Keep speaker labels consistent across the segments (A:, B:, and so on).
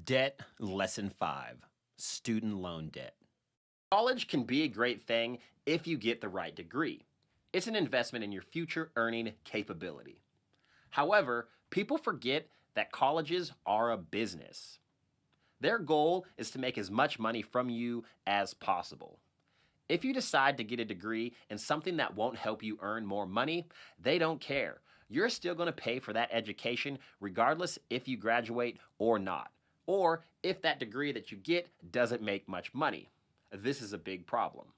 A: Debt Lesson 5 Student Loan Debt.
B: College can be a great thing if you get the right degree. It's an investment in your future earning capability. However, people forget that colleges are a business. Their goal is to make as much money from you as possible. If you decide to get a degree in something that won't help you earn more money, they don't care. You're still going to pay for that education regardless if you graduate or not, or if that degree that you get doesn't make much money. This is a big problem.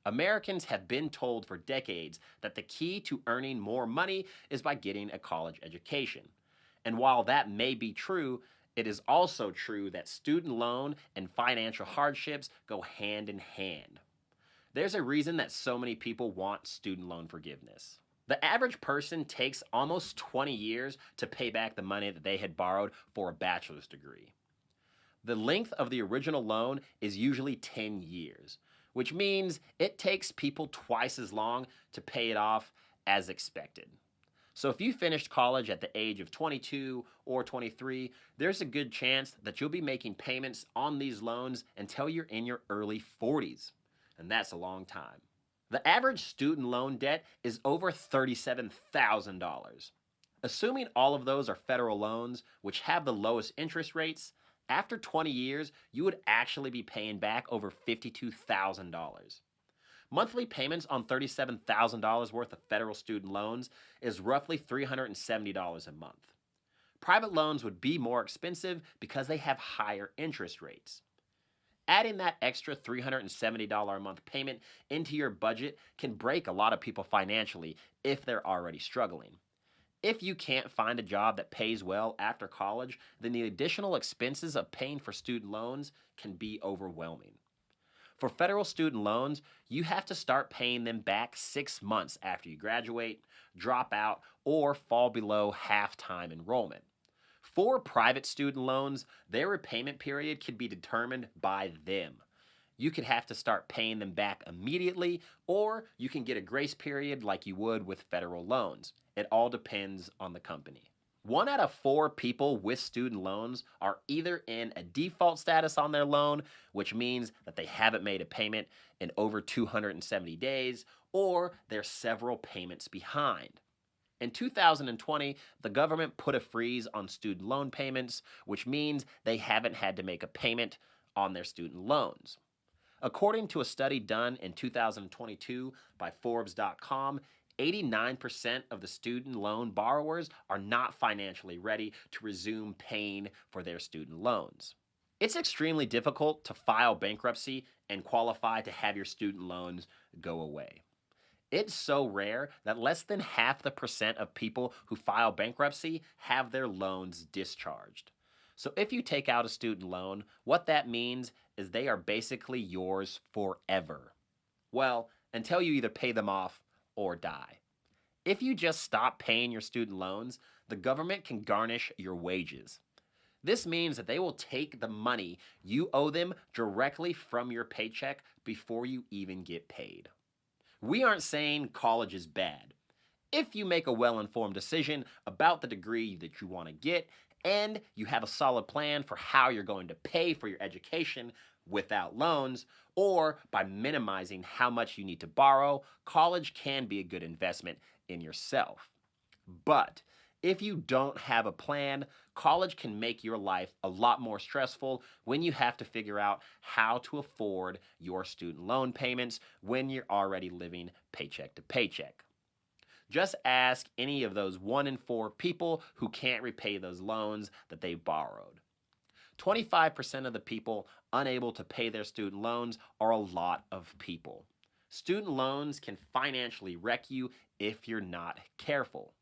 B: Americans have been told for decades that the key to earning more money is by getting a college education. And while that may be true, it is also true that student loan and financial hardships go hand in hand. There's a reason that so many people want student loan forgiveness. The average person takes almost 20 years to pay back the money that they had borrowed for a bachelor's degree. The length of the original loan is usually 10 years, which means it takes people twice as long to pay it off as expected. So if you finished college at the age of 22 or 23, there's a good chance that you'll be making payments on these loans until you're in your early 40s. And that's a long time. The average student loan debt is over $37,000. Assuming all of those are federal loans, which have the lowest interest rates, after 20 years, you would actually be paying back over $52,000. Monthly payments on $37,000 worth of federal student loans is roughly $370 a month. Private loans would be more expensive because they have higher interest rates. Adding that extra $370 a month payment into your budget can break a lot of people financially if they're already struggling. If you can't find a job that pays well after college, then the additional expenses of paying for student loans can be overwhelming. For federal student loans, you have to start paying them back 6 months after you graduate, drop out, or fall below half-time enrollment. For private student loans, their repayment period can be determined by them. You could have to start paying them back immediately, or you can get a grace period like you would with federal loans. It all depends on the company. 1 out of 4 people with student loans are either in a default status on their loan, which means that they haven't made a payment in over 270 days, or they're several payments behind. In 2020, the government put a freeze on student loan payments, which means they haven't had to make a payment on their student loans. According to a study done in 2022 by Forbes.com, 89% of the student loan borrowers are not financially ready to resume paying for their student loans. It's extremely difficult to file bankruptcy and qualify to have your student loans go away. It's so rare that less than half the percent of people who file bankruptcy have their loans discharged. So if you take out a student loan, what that means is they are basically yours forever. Well, until you either pay them off or die. If you just stop paying your student loans, the government can garnish your wages. This means that they will take the money you owe them directly from your paycheck before you even get paid. We aren't saying college is bad. If you make a well-informed decision about the degree that you want to get, and you have a solid plan for how you're going to pay for your education without loans, or by minimizing how much you need to borrow, college can be a good investment in yourself. But if you don't have a plan, college can make your life a lot more stressful when you have to figure out how to afford your student loan payments when you're already living paycheck to paycheck. Just ask any of those 1 in 4 people who can't repay those loans that they borrowed. 25% of the people unable to pay their student loans are a lot of people. Student loans can financially wreck you if you're not careful.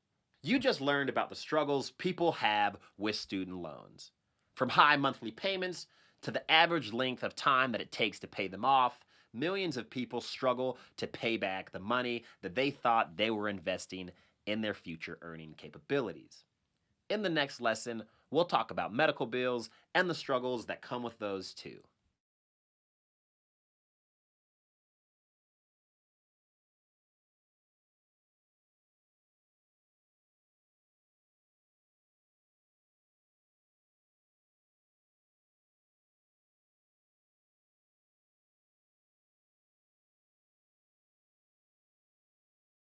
B: You just learned about the struggles people have with student loans. From high monthly payments to the average length of time that it takes to pay them off, millions of people struggle to pay back the money that they thought they were investing in their future earning capabilities. In the next lesson, we'll talk about medical bills and the struggles that come with those too.